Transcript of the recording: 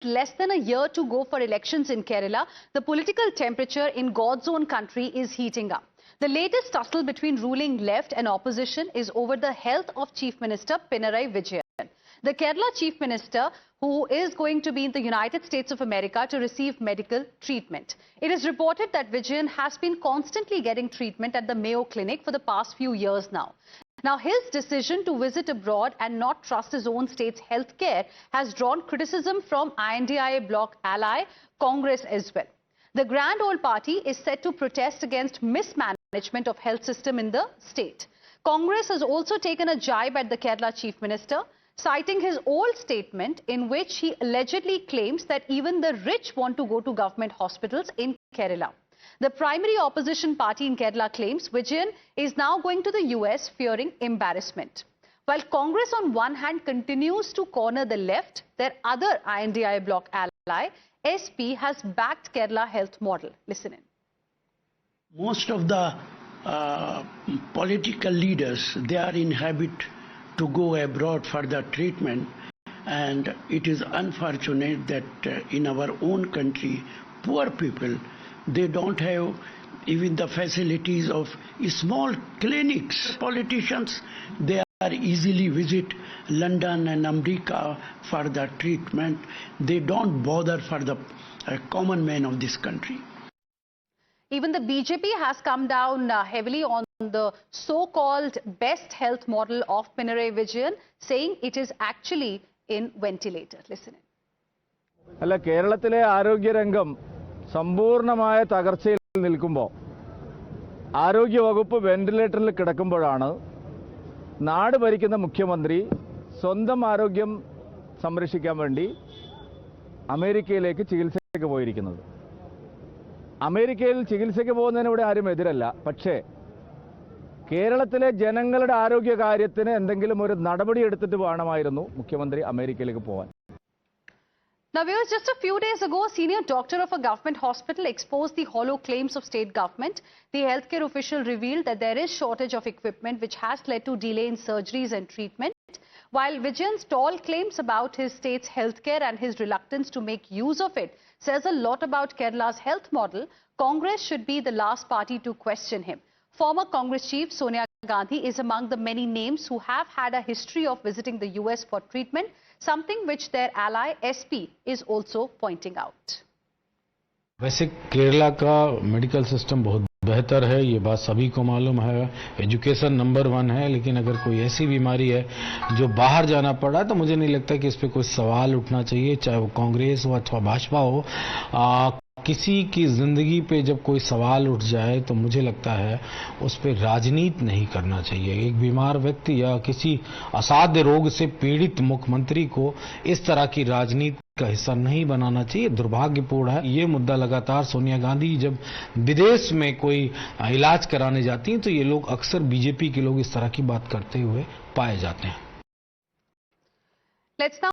less than a year to go for elections in Kerala, the political temperature in God's own country is heating up. The latest tussle between ruling left and opposition is over the health of Chief Minister Pinarayi Vijayan. The Kerala Chief Minister, who is going to be in the United States of America to receive medical treatment. It is reported that Vijayan has been constantly getting treatment at the Mayo Clinic for the past few years now. Now, his decision to visit abroad and not trust his own state's healthcare has drawn criticism from INDIA bloc ally Congress as well. The Grand Old Party is set to protest against mismanagement of health system in the state. Congress has also taken a jibe at the Kerala Chief Minister, citing his old statement in which he allegedly claims that even the rich want to go to government hospitals in Kerala. The primary opposition party in Kerala claims Vijayan is now going to the US fearing embarrassment. While Congress on one hand continues to corner the left, their other INDIA bloc ally, SP, has backed Kerala health model. Listen in. Most of the political leaders, they are in habit to go abroad for the treatment, and it is unfortunate that in our own country, poor people, they don't have even the facilities of small clinics. Politicians, they are easily visit London and America for the treatment. They don't bother for the common man of this country. Even the BJP has come down heavily on the so-called best health model of Pinarayi Vijayan, saying it is actually in ventilator. Listen in. അല്ല, കേരളത്തിലെ ആരോഗ്യരംഗം സമ്പൂർണ്ണമായ തകർച്ചയിൽ നിൽക്കുമ്പോൾ ആരോഗ്യവകുപ്പ് വെന്റിലേറ്ററിൽ കിടക്കുമ്പോഴാണ് നാട് ഭരിക്കുന്ന മുഖ്യമന്ത്രി സ്വന്തം ആരോഗ്യം സംരക്ഷിക്കാൻ വേണ്ടി അമേരിക്കയിലേക്ക് ചികിത്സയ്ക്ക് പോയിരിക്കുന്നത്. അമേരിക്കയിൽ ചികിത്സയ്ക്ക് പോകുന്നതിനിവിടെ ആരും എതിരല്ല. പക്ഷേ കേരളത്തിലെ ജനങ്ങളുടെ ആരോഗ്യ കാര്യത്തിന് എന്തെങ്കിലും ഒരു നടപടി എടുത്തിട്ട് വേണമായിരുന്നു മുഖ്യമന്ത്രി അമേരിക്കയിലേക്ക് പോകാൻ. Now, viewers, just a few days ago, a senior doctor of a government hospital exposed the hollow claims of state government. The healthcare official revealed that there is shortage of equipment, which has led to delay in surgeries and treatment. While Vijayan's tall claims about his state's healthcare and his reluctance to make use of it says a lot about Kerala's health model, Congress should be the last party to question him. Former Congress chief Sonia Gandhi is among the many names who have had a history of visiting the US for treatment, something which their ally SP is also pointing out. वैसे केरला का medical system बहुत बेहतर है, ये बात सभी को मालूम है. एजुकेशन नंबर 1 है, लेकिन अगर कोई ऐसी बीमारी है जो बाहर जाना पड़ रहा है तो मुझे नहीं लगता कि इस पे कोई सवाल उठना चाहिए, चाहे वो कांग्रेस हो अथवा भाजपा हो. किसी की जिंदगी पे जब कोई सवाल उठ जाए तो मुझे लगता है उस पर राजनीति नहीं करना चाहिए. एक बीमार व्यक्ति या किसी असाध्य रोग से पीड़ित मुख्यमंत्री को इस तरह की राजनीति का हिस्सा नहीं बनाना चाहिए. दुर्भाग्यपूर्ण है. ये मुद्दा लगातार सोनिया गांधी जब विदेश में कोई इलाज कराने जाती हैं तो ये लोग अक्सर बीजेपी के लोग इस तरह की बात करते हुए पाए जाते हैं.